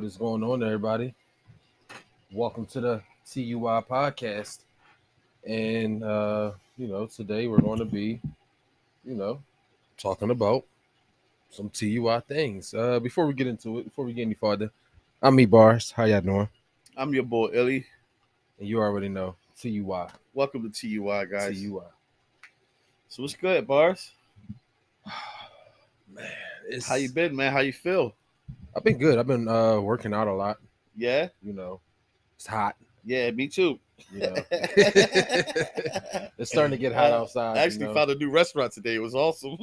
is going on, everybody? Welcome to the TUI podcast. And, today we're going to be, you know, talking about some TUI things. Before we get into it, before we get any farther, I'm Ebarz. How y'all doing? I'm your boy Illie. And you already know TUI. Welcome to TUI, guys. TUI. So what's good, Bars? Man, How you been, man? How you feel? I've been good. I've been working out a lot. Yeah? It's hot. Yeah, me too. It's starting to get hot outside. I actually found a new restaurant today. It was awesome.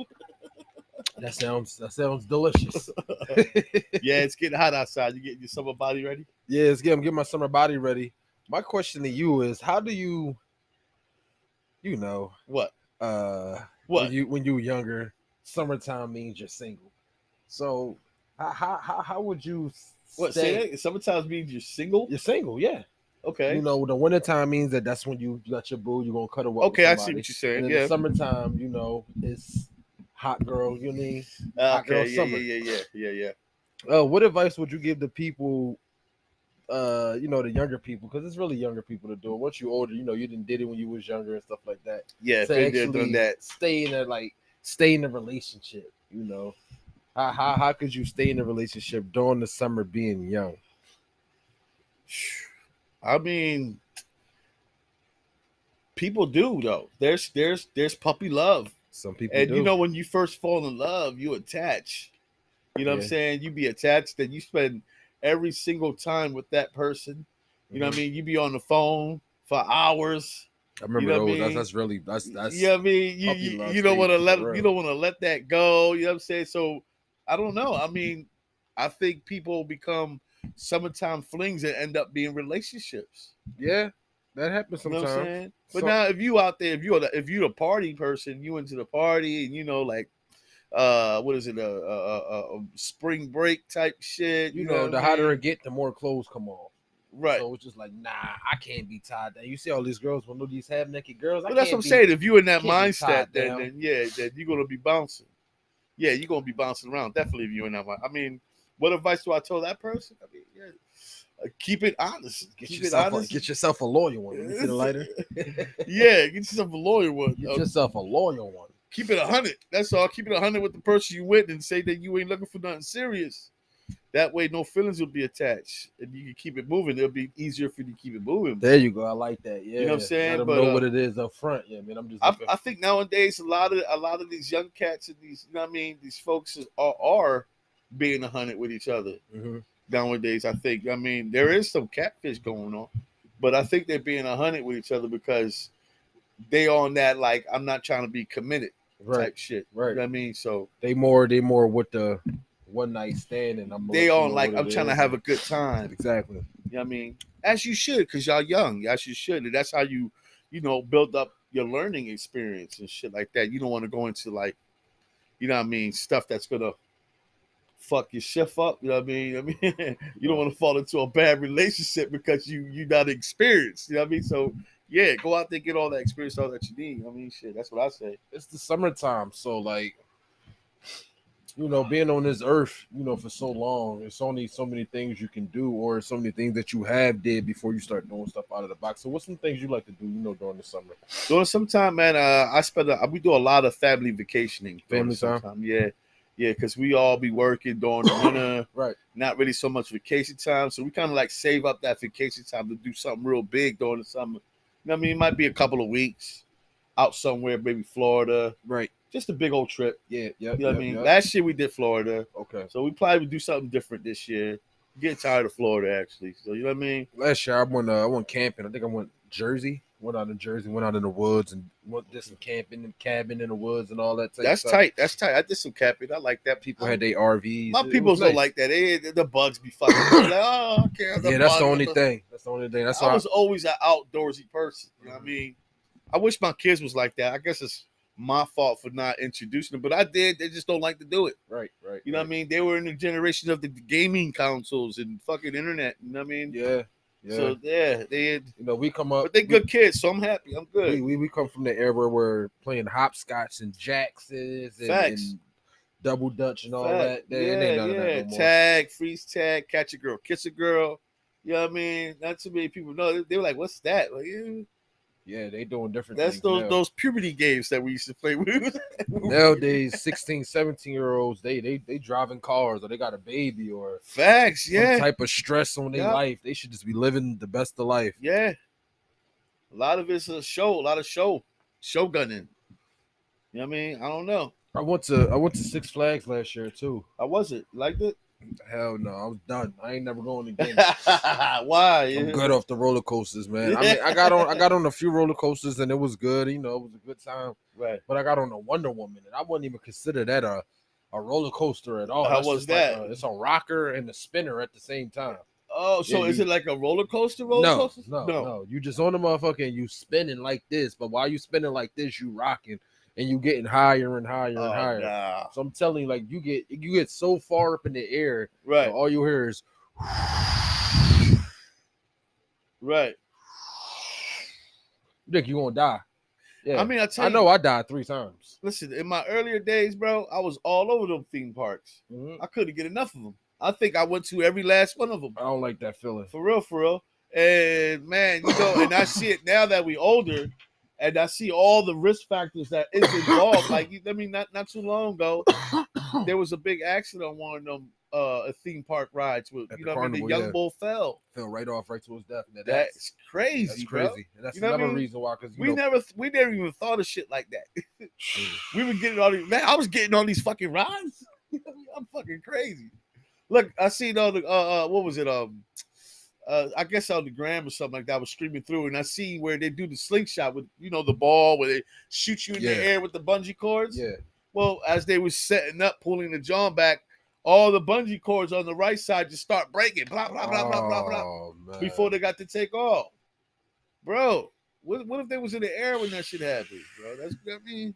That sounds delicious. Yeah, it's getting hot outside. You getting your summer body ready? Yeah, I'm getting my summer body ready. My question to you is, how do you what? When you were younger, summertime means you're single. So how would you Say that? Summertime means you're single? You're single, yeah. Okay. The wintertime means that's when you got your boo, you're gonna cuddle up. Okay, I see what you're saying. And yeah. The summertime, it's hot girl, hot girl summer. Yeah. What advice would you give the people, the younger people? Because it's really younger people to do it. Once you're older, you didn't did it when you was younger and stuff like that. Yeah, to been there, done that. Stay in a relationship. How could you stay in a relationship during the summer being young? I mean, people do though. There's puppy love. Some people and do. When you first fall in love, you attach. What I'm saying? You be attached, and you spend every single time with that person. You know what I mean? You be on the phone for hours. I remember those. That's really that's. You know what I mean? You don't want to let that go. You know what I'm saying? So I don't know. I mean, I think people become summertime flings and end up being relationships. Yeah, that happens sometimes. You know what I'm saying? But now, if you out there, if you're the party person, you into the party, and what is it, a spring break type shit. The hotter it get, the more clothes come off. Right. So it's just like, nah, I can't be tied down. You see all these girls, these half naked girls. Well, that's what I'm saying. If you're in that mindset, then you're gonna be bouncing. Yeah, you're gonna be bouncing around. Definitely, if you're in that mind. I mean, what advice do I tell that person? I mean, keep it honest. Get yourself a loyal one. Let me see the lighter. Yeah, get yourself a loyal one. Get yourself a loyal one. Keep it 100. That's all. Keep it 100 with the person you with, and say that you ain't looking for nothing serious. That way, no feelings will be attached, and you can keep it moving. It'll be easier for you to keep it moving. There you go. I like that. Yeah, you know what I'm saying. Let them know what it is up front. Yeah, man. I think nowadays a lot of these young cats and these, these folks are being 100 with each other. Mm-hmm. Nowadays, I think. I mean, there is some catfish going on, but I think they're being 100 with each other because they on that I'm not trying to be committed type shit. Right. You know what I mean? So they more with the one night stand, and I'm trying to have a good time. Exactly. You know what I mean? As you should, because y'all young. As you should. And that's how you build up your learning experience and shit like that. You don't want to go into stuff that's gonna fuck your shift up. You know what I mean? You don't want to fall into a bad relationship because you not experienced. You know what I mean? So yeah, go out there, get all that experience, all that you need. I mean, shit, that's what I say. It's the summertime, so being on this earth, for so long, there's only so many things you can do, or so many things that you have did before you start doing stuff out of the box. So what's some things you like to do, during the summer? During some time, man, we do a lot of family vacationing. Family time? Yeah, because we all be working during the winter. Right. Not really so much vacation time. So we kind of save up that vacation time to do something real big during the summer. You know what I mean? It might be a couple of weeks out somewhere, maybe Florida. Right. Just a big old trip. Yeah. You know what I mean? Last year we did Florida. Okay. So we probably would do something different this year. Get tired of Florida, actually. So you know what I mean? Last year I went camping. I think I went Jersey. Went out in Jersey, went out in the woods, and did some camping and cabin in the woods and all that type That's stuff. tight. That's tight. I did some camping. I like that. People had their RVs. My people don't like that. The bugs be fucking. I care. That's the only thing. That's the only thing. That's why I was always an outdoorsy person. You know what I mean? I wish my kids was like that. I guess it's my fault for not introducing them, but I did. They just don't like to do it. Right. You know what I mean? They were in the generation of the gaming consoles and fucking internet. You know what I mean? Yeah. So they we come up, but they good kids, so I'm happy. I'm good. We come from the era where we're playing hopscotch and jacks and double dutch and all Fact. that. It ain't none of that no more. Tag, freeze tag, catch a girl, kiss a girl. You know what I mean? Not too many people know. They were like, "What's that?" Like, Yeah, they doing different that's things now. those puberty games that we used to play with. Nowadays, 16, 17-year-olds, they driving cars or they got a baby or Facts, some type of stress on their life. They should just be living the best of life. Yeah. A lot of it's a lot of show gunning. You know what I mean? I don't know. I went to Six Flags last year too. How was it? Liked it? Hell no, I was done. I ain't never going again. Why? I'm good off the roller coasters, man. I mean, I got on a few roller coasters and it was good. You know, it was a good time. Right. But I got on a Wonder Woman and I wouldn't even consider that a roller coaster at all. How was that? Like it's a rocker and a spinner at the same time. Oh, so is it like a roller coaster? Coaster? No. You just on the motherfucker and you spinning like this. But while you spinning like this, you rocking. And you getting higher and higher and higher. Nah. So I'm telling you, like you get so far up in the air, right? All you hear is, right. You think you gonna die? Yeah. I mean, I know I died 3 times. Listen, in my earlier days, bro, I was all over them theme parks. Mm-hmm. I couldn't get enough of them. I think I went to every last one of them. I don't like that feeling. For real. And man, you know, and I see it now that we older. And I see all the risk factors that is involved. Like, I mean, not too long ago, there was a big accident on one of them theme park rides with, you know what I mean? The young bull fell right off, right to his death. That's crazy. That's crazy. Bro. And that's you know another reason why, because we never even thought of shit like that. We were getting all these. Man, I was getting on these fucking rides. I'm fucking crazy. Look, I seen all the what was it? I guess on the gram or something like that. I was streaming through, and I see where they do the slingshot with, you know, the ball where they shoot you in the air with the bungee cords. Yeah. Well, as they was setting up, pulling the John back, all the bungee cords on the right side just start breaking, blah blah blah blah blah blah, man. Before they got to take off. Bro, what if they was in the air when that shit happened, bro? I mean,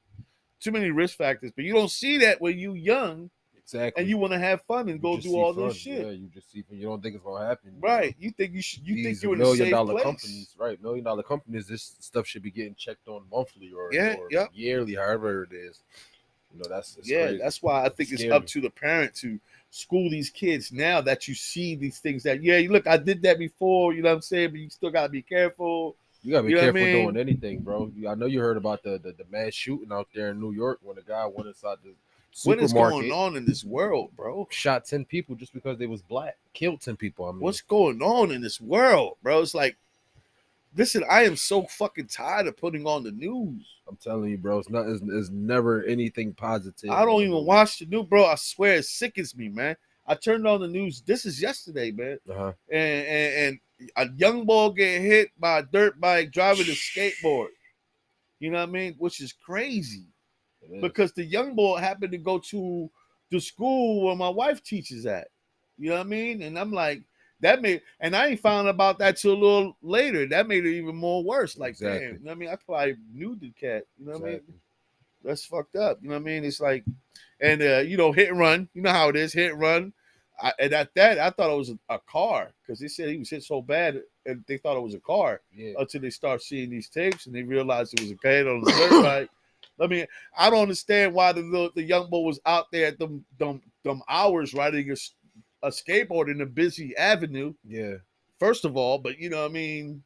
too many risk factors. But you don't see that when you young. Exactly. And you want to have fun and go do all this shit. Yeah, you just see. You don't think it's gonna happen. Right. You think you should. You think you're in $1 a safe million place. companies, right? $1 million companies. This stuff should be getting checked on monthly or yearly, however it is. You know, that's crazy. That's why I think it's up to the parent to school these kids now that you see these things that look, I did that before. You know what I'm saying? But you still gotta be careful. You gotta be careful doing anything, bro. I know you heard about the mass shooting out there in New York when a guy went inside the supermarket. What is going on in this world, bro? Shot 10 people just because they was black. Killed 10 people. I mean, what's going on in this world, bro? It's like, listen, I am so fucking tired of putting on the news. I'm telling you, bro. It's never anything positive. I don't even watch the news, bro. I swear it sickens me, man. I turned on the news. This is yesterday, man. And a young boy get hit by a dirt bike driving a skateboard. You know what I mean? Which is crazy. Because the young boy happened to go to the school where my wife teaches at. You know what I mean? And I'm like, and I ain't found about that till a little later. That made it even more worse. Like, damn, you know what I mean? I probably knew the cat. You know what I mean? That's fucked up. You know what I mean? It's like, and you know, hit and run. You know how it is, hit and run. And at that, I thought it was a car because they said he was hit so bad, and they thought it was a car until they start seeing these tapes and they realized it was a kid on the dirt bike. I mean, I don't understand why the young boy was out there at them hours riding a skateboard in a busy avenue. Yeah. First of all, but you know, I mean,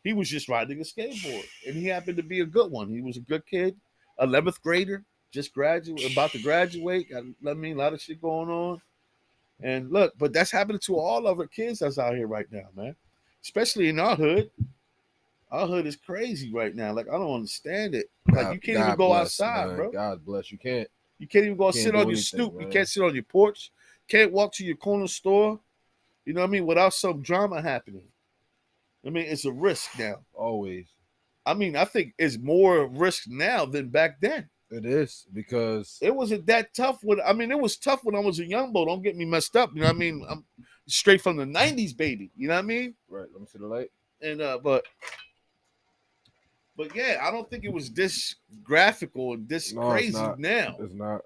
he was just riding a skateboard, and he happened to be a good one. He was a good kid, 11th grader, just about to graduate. I mean, a lot of shit going on. And look, but that's happening to all of our kids that's out here right now, man. Especially in our hood. Our hood is crazy right now. Like, I don't understand it. Like, you can't even go outside, bro. God bless. You can't. You can't even go sit on your stoop. Man. You can't sit on your porch. Can't walk to your corner store. You know what I mean? Without some drama happening. I mean, it's a risk now. Always. I mean, I think it's more risk now than back then. It is, because it wasn't that tough. It was tough when I was a young boy. Don't get me messed up. You know what I mean? I'm straight from the 90s, baby. You know what I mean? Right. Let me see the light. And But yeah, I don't think it was this graphical and this crazy now. It's not.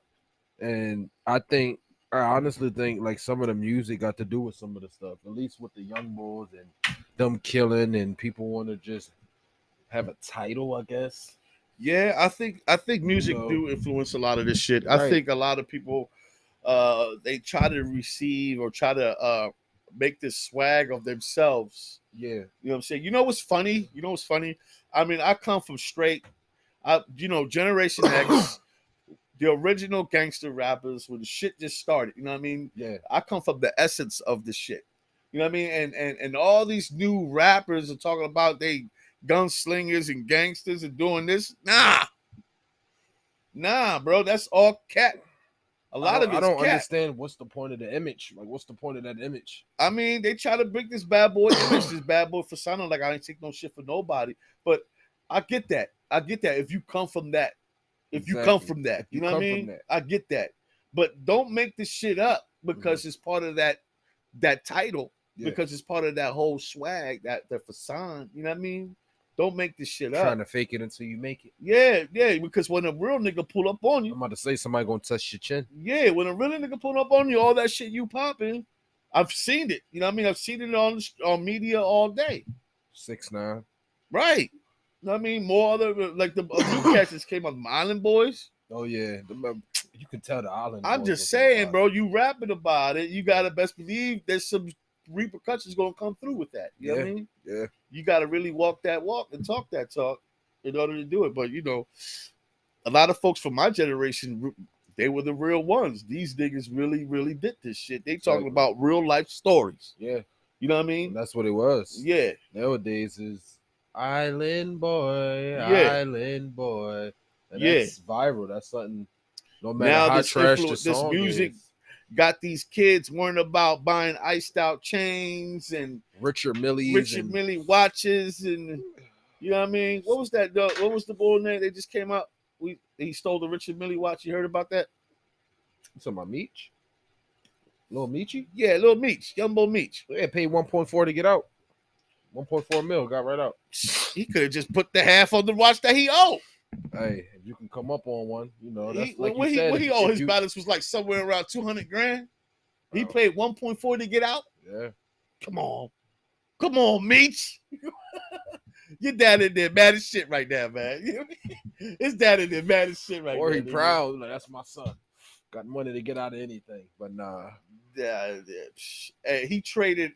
And I honestly think like some of the music got to do with some of the stuff, at least with the young boys and them killing, and people want to just have a title, I guess. Yeah, I think music do influence a lot of this shit. I think a lot of people they try to receive or try to make this swag of themselves. Yeah. You know what I'm saying? You know what's funny? I mean, I come from straight Generation X, the original gangster rappers when the shit just started. You know what I mean? Yeah. I come from the essence of the shit. You know what I mean? And all these new rappers are talking about they gunslingers and gangsters and doing this. Nah, bro, that's all cat. A lot of it's I don't cat. understand what's the point of the image. Like, what's the point of that image? I mean, they try to bring this bad boy image, this bad boy for sounding like I ain't take no shit for nobody. But I get that. If you come from that. You come from that. You know what I mean? I get that. But don't make this shit up because it's part of that title. Yeah. Because it's part of that whole swag, that facade. You know what I mean? Don't make this shit up. Trying to fake it until you make it. Yeah. Because when a real nigga pull up on you, I'm about to say somebody gonna touch your chin. Yeah, when a real nigga pull up on you, all that shit you popping, I've seen it. You know what I mean? I've seen it on media all day. 6ix9ine. Right. You know what I mean? More other like the new cats that came up, Island Boys. Oh yeah, you can tell the Island. I'm just saying, bro. You rapping about it, you gotta best believe there's some repercussions gonna come through with that. You know what I mean? Yeah. You gotta really walk that walk and talk that talk in order to do it. But a lot of folks from my generation, they were the real ones. These niggas really, really did this shit. They talking about real life stories. Yeah. You know what I mean? And that's what it was. Yeah. Nowadays is Island Boy, Island Boy. And that's viral. That's something. No matter now how trash the song this music is. Got these kids worrying about buying iced out chains and Richard Millie watches, and you know what I mean? What was that? What was the boy name? They just came out. He stole the Richard Millie watch. You heard about that? You talking about Meech? Lil Meechy? Yeah, Lil Meech, Yumbo Meech. Yeah, paid 1.4 to get out. 1.4 mil got right out. He could have just put the half on the watch that he owed. Hey, if you can come up on one, that's what he owed. His balance was like somewhere around $200,000. He paid 1.4 to get out. Yeah. Come on, Meech. Your dad in there mad as shit right now, man. His dad in there mad as shit right now. Or he proud, like, that's my son. Got money to get out of anything, but nah. Yeah. He traded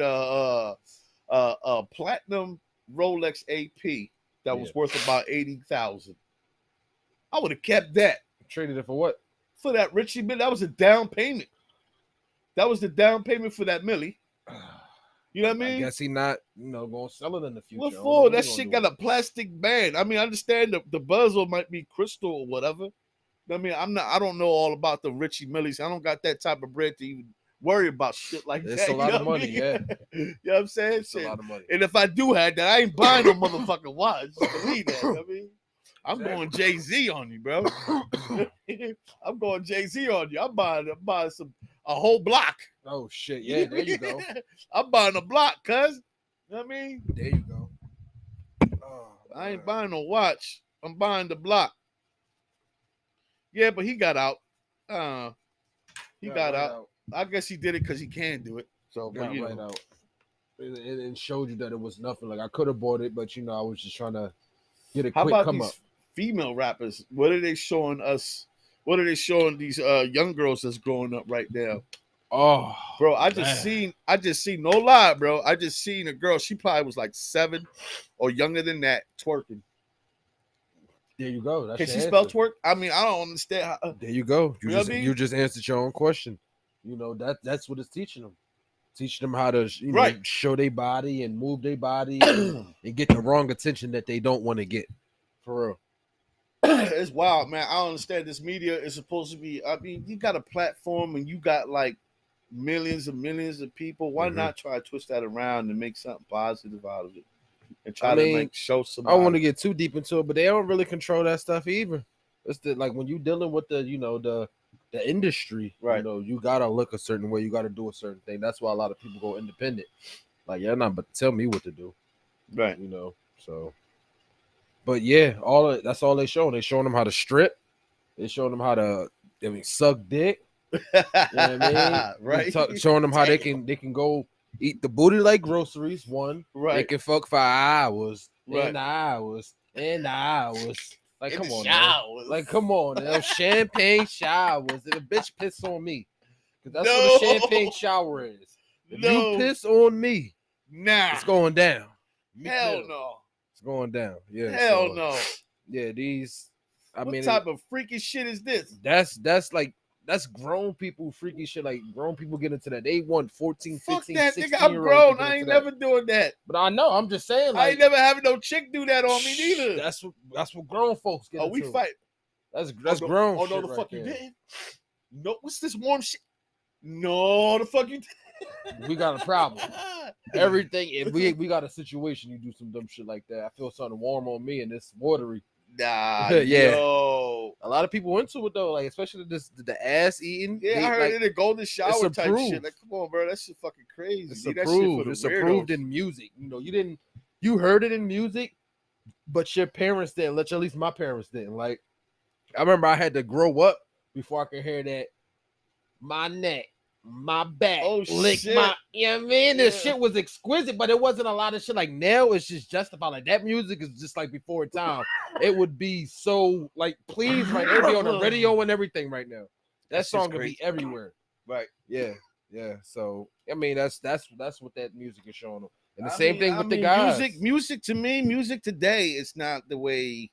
a platinum Rolex AP that was worth about $80,000. I would have kept that. Traded it for what? For that Richie Millie. That was a down payment. That was the down payment for that Millie. You know what I mean? I guess he not, going to sell it in the future. What for? That shit got a plastic band. I mean, I understand the bezel might be crystal or whatever. I mean, I don't know all about the Richie Millies. I don't got that type of bread to even worry about shit like that. It's a lot of money, yeah. You know what I'm saying? It's a lot of money. And if I do have that, I ain't buying no motherfucking watch. Believe that. You know what I mean? I'm going Jay-Z on you, bro. I'm going Jay-Z on you. I'm buying a whole block. Oh shit! Yeah, there you go. I'm buying a block, cuz. You know what I mean? There you go. Oh, I ain't buying no watch. I'm buying the block. Yeah, but he got out. He got out. I guess he did it because he can do it. So, got right out. It showed you that it was nothing. Like I could have bought it, but I was just trying to get a quick come up. Female rappers, what are they showing us? What are they showing these young girls that's growing up right now? Oh, bro, I just seen, no lie, bro. I just seen a girl. She probably was like 7 or younger than that twerking. There you go. That's Can she spell twerk? I mean, I don't understand. There you go. You just answered your own question. That's what it's teaching them. Teaching them how to show their body and move their body and get the wrong attention that they don't want to get. For real. It's wild, man. I don't understand. This media is supposed to be, I mean, you got a platform and you got like millions and millions of people. Why not try to twist that around and make something positive out of it? And try to show somebody. I don't want to get too deep into it, but they don't really control that stuff either. It's like when you dealing with the industry, right? You gotta look a certain way, you gotta do a certain thing. That's why a lot of people go independent. Like, you're not but tell me what to do. Right. So but yeah, that's all they showing. They showing them how to strip. They showing them how to suck dick. You know what I mean? Right. Showing them how they can go eat the booty like groceries. One, right. They can fuck for hours, right. and in the hours. Like, In come the on, man. showers. Like, come on. Those champagne showers. And the bitch piss on me. Because that's No. what a champagne shower is. If you No. piss on me, Nah. it's going down. Meek Hell Mill. no. It's going down. Yeah. Hell so, no. Yeah, these. I What mean, type of freaky shit is this? that's grown people freaky shit. Like, grown people get into that. They want 14, Fuck 15, that, 16 nigga. I'm year grown. olds. I ain't never doing that. But I know. I'm just saying. Like, I ain't never having no chick do that on me neither. That's what grown folks get into. We fight. That's no, grown. Oh no, shit the right fuck there. you didn't. No, what's this warm shit? No, the fuck you. We got a problem. Everything. If we got a situation, you do some dumb shit like that. I feel something warm on me and it's watery. Nah, Yeah. Yo. A lot of people into it though, like especially the ass eating. Yeah, I heard like, it in a golden shower type approved. shit. Like, come on, bro, that shit fucking crazy. It's That approved. shit It's for the approved weirdos. in music. You know, you heard it in music, but your parents didn't. At least my parents didn't. Like, I remember I had to grow up before I could hear that. My neck, my back, lick shit. my. You know what I mean? Yeah. This shit was exquisite, but it wasn't a lot of shit. Like now, it's just justified. Like that music is just like before time. It would be so like, please, right? It'd be on the radio and everything right now. That song could be everywhere. Right. Yeah. Yeah. So I mean, that's what that music is showing them. And the same thing with the guys. Music to me, music today is not the way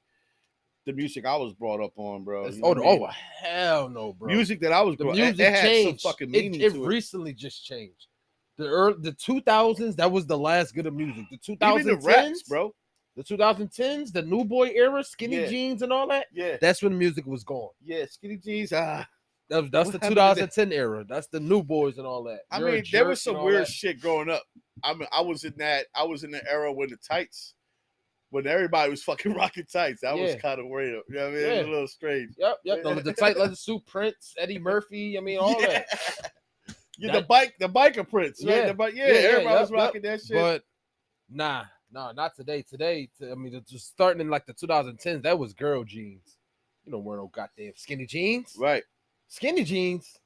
the music I was brought up on, bro. You know what I mean? Hell no, bro. Music that I was brought up, music it had changed. some fucking meaning it to it. recently just changed. The 2000s, that was the last good of music. The 2010s, Even the raps, bro. The 2010s, the new boy era, skinny jeans and all that. Yeah. That's when music was gone. Yeah, skinny jeans. That's the 2010 era. That's the new boys and all that. I mean, there was some weird shit growing up. I mean, I was in the era when the tights, when everybody was fucking rocking tights. That was kind of weird. You know what I mean? It was a little strange. Yep. The tight leather suit, Prince, Eddie Murphy. I mean, all that. Yeah, the biker Prince. Right? Everybody was rocking that shit. But nah, not today. Today, I mean, just starting in like the 2010s, that was girl jeans. You don't wear no goddamn skinny jeans. Right. Skinny jeans.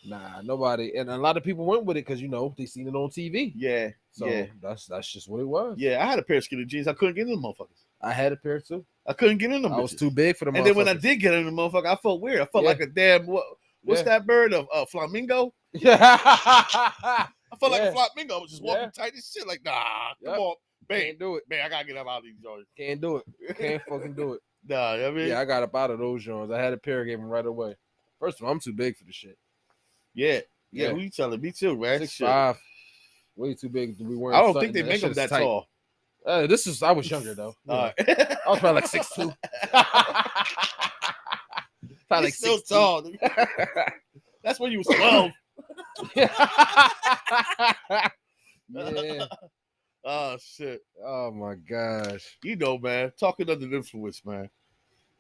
Nah, nobody. And a lot of people went with it because, you know, they seen it on TV. Yeah. So that's just what it was. Yeah, I had a pair of skinny jeans. I couldn't get in them motherfuckers. I had a pair too. I couldn't get in them. I was too big for them. And then when I did get in the motherfucker, I felt weird. I felt like a damn what's that bird? A flamingo? Yeah. I felt like a flamingo. I was just walking tight as shit. Like, nah, come on. Man, can't do it. Man, I gotta get up out of these joints. Can't do it. Can't fucking do it. Nah, I mean, I got up out of those joints. I had a pair, gave them right away. First of all, I'm too big for the shit. Yeah. Who you telling? Me too, man. 6'5". Way too big to be wearing. I don't think they make them that tall. I was younger though. Right. I was probably like 6'2". Probably like still 6'2". tall. That's when you was 12. Yeah. Oh shit. Oh my gosh. You know, man. Talking under the influence, man.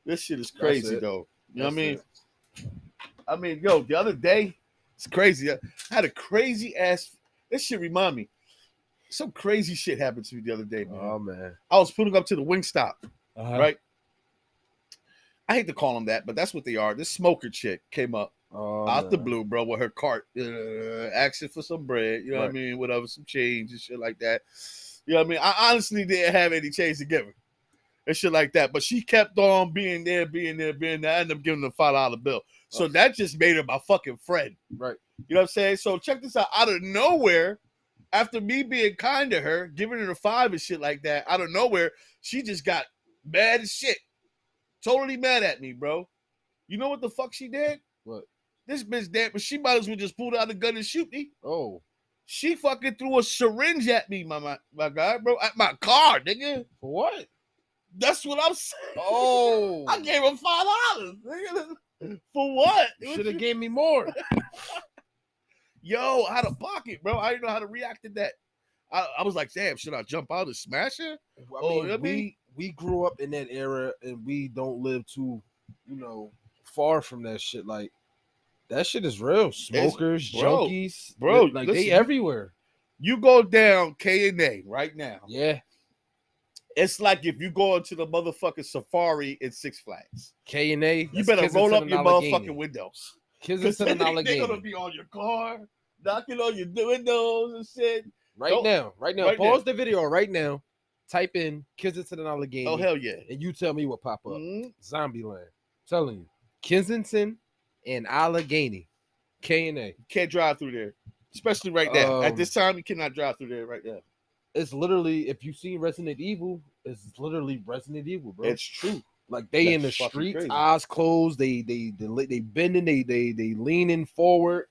This shit is crazy though. You know what I mean? I mean, yo, the other day, it's crazy. I had a crazy ass. This shit remind me. Some crazy shit happened to me the other day, man. Oh man. I was pulling up to the Wingstop, right? I hate to call them that, but that's what they are. This smoker chick came up out the blue, bro, with her cart, asking for some bread. You know what I mean? Whatever, some change and shit like that. You know what I mean? I honestly didn't have any change to give her and shit like that, but she kept on being there. I ended up giving her a $5 bill. So that just made her my fucking friend. Right. You know what I'm saying? So check this out. Out of nowhere, after me being kind to her, giving her the $5 and shit like that, out of nowhere, she just got mad as shit. Totally mad at me, bro. You know what the fuck she did? What? This bitch dead, but she might as well just pull out a gun and shoot me. Oh. She fucking threw a syringe at me, my guy, bro. At my car, nigga. For what? That's what I'm saying. Oh. I gave her $5, nigga. For what? Should have gave me more. Yo, out of pocket, bro. I didn't know how to react to that. I was like, damn, should I jump out and smash her? I mean, we grew up in that era and we don't live too, far from that shit. Like, that shit is real. Smokers, junkies, bro, like listen, they everywhere. You go down K&A right now. Yeah. It's like if you go into the motherfucking safari in Six Flags. K&A. You better roll up your motherfucking windows. Because they're going to be on your car, knocking on your windows and shit. Right now. Pause the video right now. Type in Kensington and Oh Allegheny, hell yeah. and you tell me what pop up. Mhm. Zombieland. Telling you, Kensington and Allegheny, K&A. You can't drive through there, especially right now. At Um, this time, you cannot drive through there right now. It's literally, if you seen Resident Evil, it's literally Resident Evil, bro. It's true. Like they in the That's fucking streets, crazy. eyes closed, they bending, they leaning forward.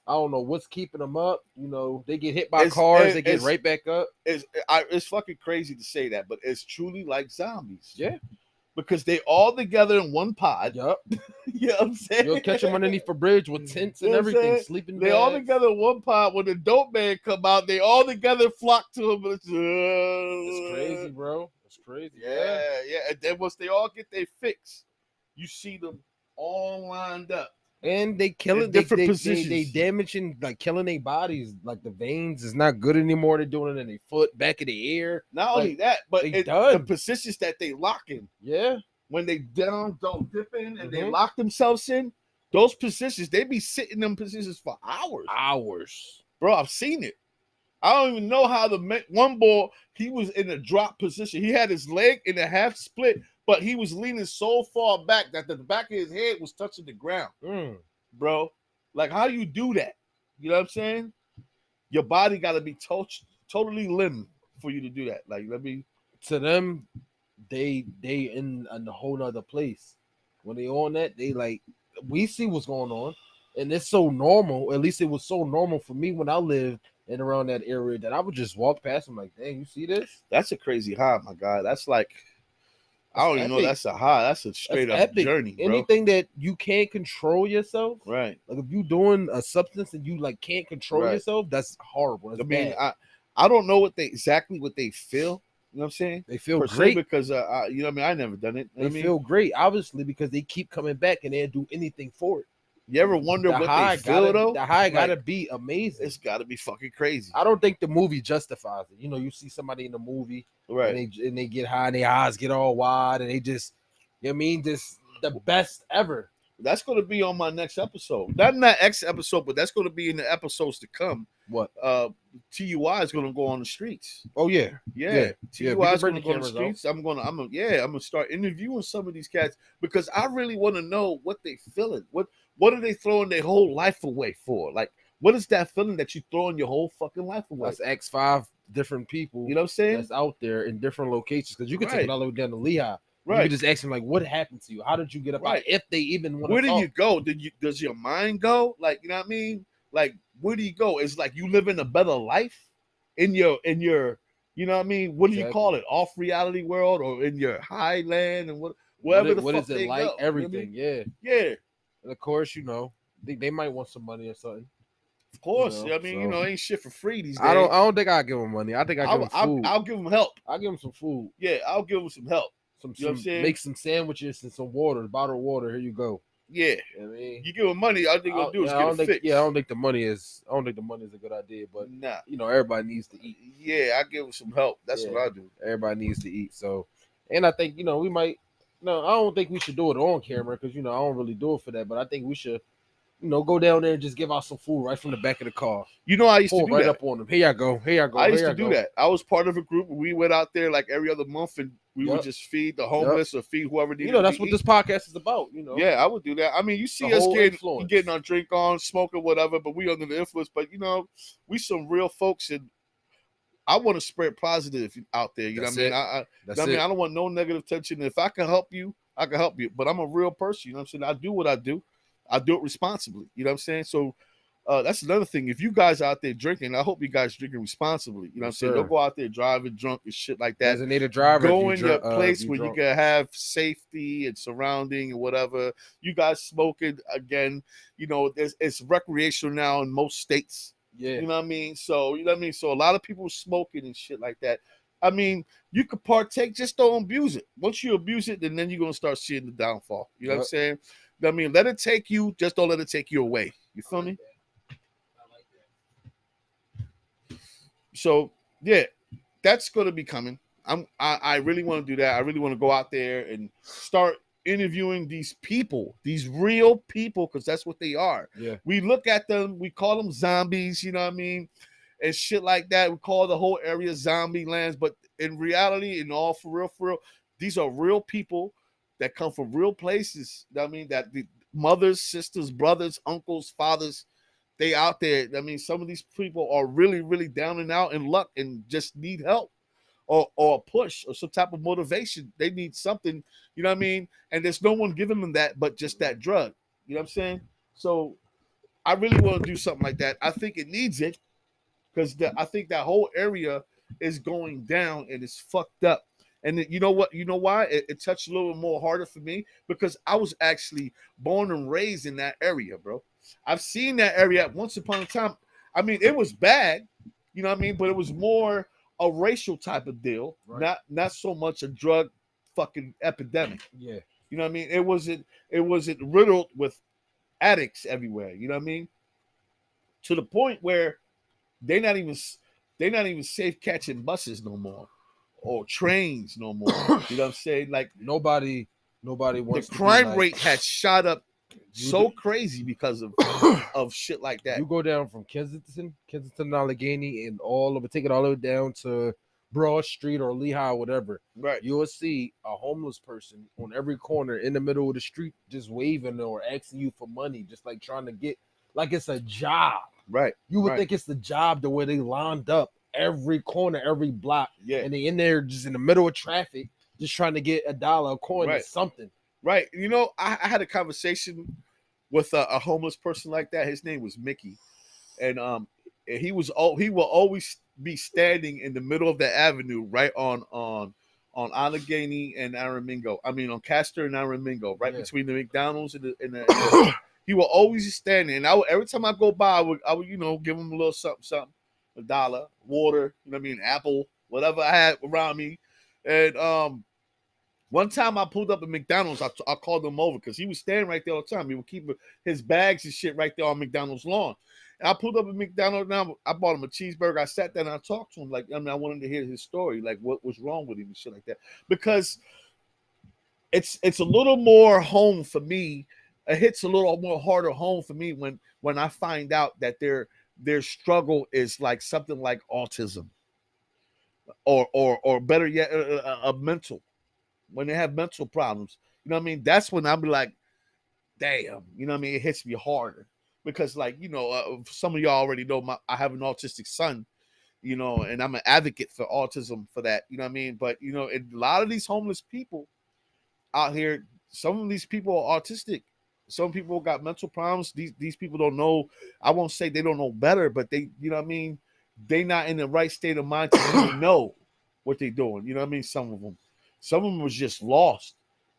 I don't know what's keeping them up. You know, they get hit by cars, they get right back up. It's fucking crazy to say that, but it's truly like zombies. Yeah, because they all together in one pod. Yup. You know what I'm saying? You'll catch them underneath a bridge with tents and You know what I'm everything, saying? sleeping They all bags. together in one pod. When the dope man come out, they all together flock to him. It's crazy, bro. It's crazy. Yeah. And then once they all get their fix, you see them all lined up. And they killing In different they positions. damaging, like killing their bodies. Like the veins is not good anymore. They're doing it in their foot, back of the ear. Not Like, only that, but they the done. positions that they lock in. Yeah. When they don't dip in and they Mhm. lock themselves in, those positions, they be sitting in them positions for hours. Bro, I've seen it. I don't even know how one boy, he was in a drop position. He had his leg in a half split, but he was leaning so far back that the back of his head was touching the ground. Bro, like how do you do that? You know what I'm saying? Your body got to be totally limb for you to do that. Like, to them, they in a whole nother place. When they on that, they like, we see what's going on, and it's so normal. At least it was so normal for me when I lived in around that area that I would just walk past them like, dang, you see this? That's a crazy high, my guy. That's like, I don't even know that's a high. That's a straight up journey, bro. Anything that you can't control yourself, right? Like if you doing a substance and you like can't control yourself, that's horrible. That's bad. I don't know exactly what they feel. You know what I'm saying? They feel great because you know what I mean. I never done it. They feel great, obviously, because they keep coming back and they'll do anything for it. You ever wonder what they feel though? The high gotta be amazing. It's gotta be fucking crazy. I don't think the movie justifies it. You know, you see somebody in the movie, right? And they get high and their eyes get all wide and they just, you know what I mean, just the best ever. That's going to be on my next episode. Not in that X episode, but that's going to be in the episodes to come. What? TUI is going to go on the streets. Oh yeah. TUI is going to go on the streets. I'm gonna start interviewing some of these cats because I really want to know what they feeling. What are they throwing their whole life away for? Like, what is that feeling that you throwing your whole fucking life away? That's X5 different people. You know what I'm saying? That's out there in different locations because you can take it all the way down to Lehigh. Right. You can just ask them like, what happened to you? How did you get up out? If they even want to. Where do you go? Does your mind go? Like, you know what I mean? Like, where do you go? It's like you live in a better life in your, you know what I mean? What do you call it? Off reality world or in your high land and whatever the fuck is it like? Go, everything, you know what I mean? Yeah. And of course, you know, they might want some money or something. Of course, you know, I mean, you know, ain't shit for free these days. I don't think I'll give them money. I think I'll give them food. I'll give them help. I'll give them some food. Yeah, I'll give them some help. You know what I'm saying? Make some sandwiches and some water, bottled water. Here you go. Yeah, you know what I mean, you give them money. All they're gonna do is get a fix. I don't think the money is a good idea. But you know, everybody needs to eat. Yeah, I give them some help. That's what I do. Everybody needs to eat. So, and I think, you know, we might. No, I don't think we should do it on camera because, you know, I don't really do it for that. But I think we should, you know, go down there and just give out some food right from the back of the car. You know, I used to do right that. up on them. Here you go. I used to do that. I was part of a group. We went out there like every other month, and we would just feed the homeless or feed whoever needed. You know, that's what this podcast is about. You know. Yeah, I would do that. I mean, you see us getting our drink on, smoking whatever, but we under the influence. But you know, we some real folks, and I want to spread positive out there. You know what I mean? I don't want no negative tension. If I can help you, I can help you. But I'm a real person. You know what I'm saying? I do what I do. I do it responsibly. You know what I'm saying? So that's another thing. If you guys out there drinking, I hope you guys drinking responsibly. You know what I'm saying? Don't go out there driving drunk and shit like that. Designated driver. Go in your place where you can have safety and surrounding and whatever. You guys smoking, again, you know, it's recreational now in most states. Yeah. You know what I mean? So, you know what I mean? So a lot of people smoking and shit like that. I mean, you could partake, just don't abuse it. Once you abuse it, then you're going to start seeing the downfall. You know what I'm saying? I mean, let it take you, just don't let it take you away. You feel me? So, yeah, that's going to be coming. I really want to do that. I really want to go out there and start interviewing these people, these real people, because that's what they are. Yeah. We look at them, we call them zombies, you know what I mean? and shit like that. We call the whole area zombie lands, but in reality, in all for real, these are real people that come from real places. I mean, that the mothers, sisters, brothers, uncles, fathers, they out there. I mean, some of these people are really, really down and out in luck and just need help or a push or some type of motivation. They need something, you know what I mean? And there's no one giving them that but just that drug. You know what I'm saying? So I really want to do something like that. I think it needs it because I think that whole area is going down and it's fucked up. And you know what? You know why? It touched a little more harder for me because I was actually born and raised in that area, bro. I've seen that area once upon a time. I mean, it was bad, you know what I mean? But it was more a racial type of deal, Right. not so much a drug fucking epidemic. Yeah. You know what I mean? It wasn't riddled with addicts everywhere. You know what I mean? To the point where they not even they not even safe catching buses no more or trains no more. You know what I'm saying? Like Nobody the wants to be crime like, rate has shot up so do- crazy because of shit like that. you go down from Kensington to Allegheny, and all of it, take it all the way down to Broad Street or Lehigh, whatever. Right. You'll see a homeless person on every corner in the middle of the street, just waving or asking you for money, just like trying to get, like it's a job. Right. You would Right. think it's the job the way they lined up every corner, every block, Yeah. and they in there just in the middle of traffic, just trying to get $1, a coin, or Right. something. Right. You know, I had a conversation with a homeless person like that. His name was Mickey, and he will always be standing in the middle of the avenue, right on Allegheny and Aramingo. I mean, on Castor and Aramingo, right Yeah. between the McDonald's and he will always be standing. And every time I go by, I would give him a little something, $1, water, you know what I mean, apple, whatever I had around me, and one time I pulled up at McDonald's, I called him over because he was standing right there all the time. He would keep his bags and shit right there on McDonald's lawn. And I pulled up at McDonald's. Now I bought him a cheeseburger. I sat there and I talked to him. Like, I mean, I wanted to hear his story, like what was wrong with him and shit like that. Because it's a little more home for me. It hits a little more harder home for me when I find out that their struggle is like something like autism, or better yet, a mental. When they have mental problems, you know what I mean? That's when I'll be like, damn, you know what I mean? It hits me harder because, like, some of y'all already know I have an autistic son, and I'm an advocate for autism for that, you know what I mean? But, a lot of these homeless people out here, some of these people are autistic. Some people got mental problems. These people don't know. I won't say they don't know better, but they, you know what I mean? They not in the right state of mind to even know what they're doing. You know what I mean? Some of them was just lost.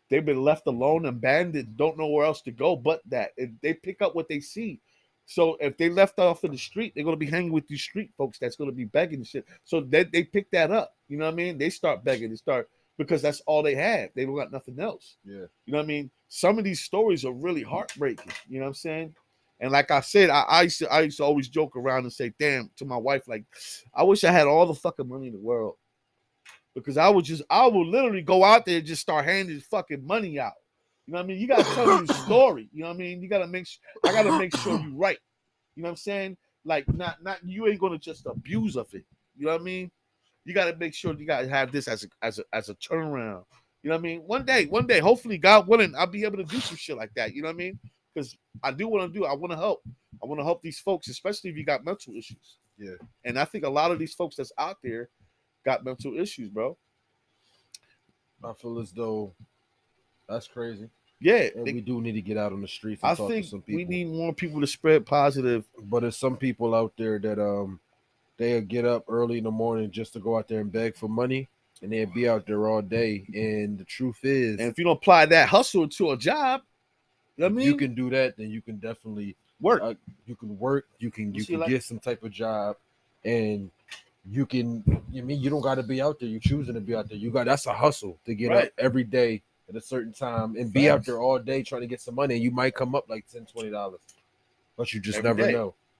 They've been left alone, abandoned, don't know where else to go but that. And they pick up what they see. So if they left off in the street, they're going to be hanging with these street folks that's going to be begging and shit. So they pick that up. You know what I mean? They start begging. They start, because that's all they have. They don't got nothing else. Yeah. You know what I mean? Some of these stories are really heartbreaking. You know what I'm saying? And like I said, I used to always joke around and say, damn, to my wife, like, I wish I had all the fucking money in the world. Because I would literally go out there and just start handing fucking money out. You know what I mean? You gotta tell me the story. You know what I mean? I gotta make sure you're right. You know what I'm saying? Like, not you ain't gonna just abuse of it. You know what I mean? You gotta make sure you gotta have this as a turnaround. You know what I mean? One day, hopefully, God willing, I'll be able to do some shit like that. You know what I mean? Because I do want to do. I want to help. I want to help these folks, especially if you got mental issues. Yeah. And I think a lot of these folks that's out there got mental issues, bro. I feel as though that's crazy. Yeah, And we do need to get out on the streets and I talk think to some people. we need more people to spread positive. But there's some people out there that they'll get up early in the morning just to go out there and beg for money, and they'll be out there all day. And the truth is, And if you don't apply that hustle to a job, you know what I mean? you can do that, then you can definitely work. You can work. You can like, get some type of job, and you can. You mean you don't got to be out there. You're choosing to be out there. That's a hustle to get Right. up every day at a certain time and be out there all day trying to get some money. And you might come up like $10, $20, but you just Every never day. know.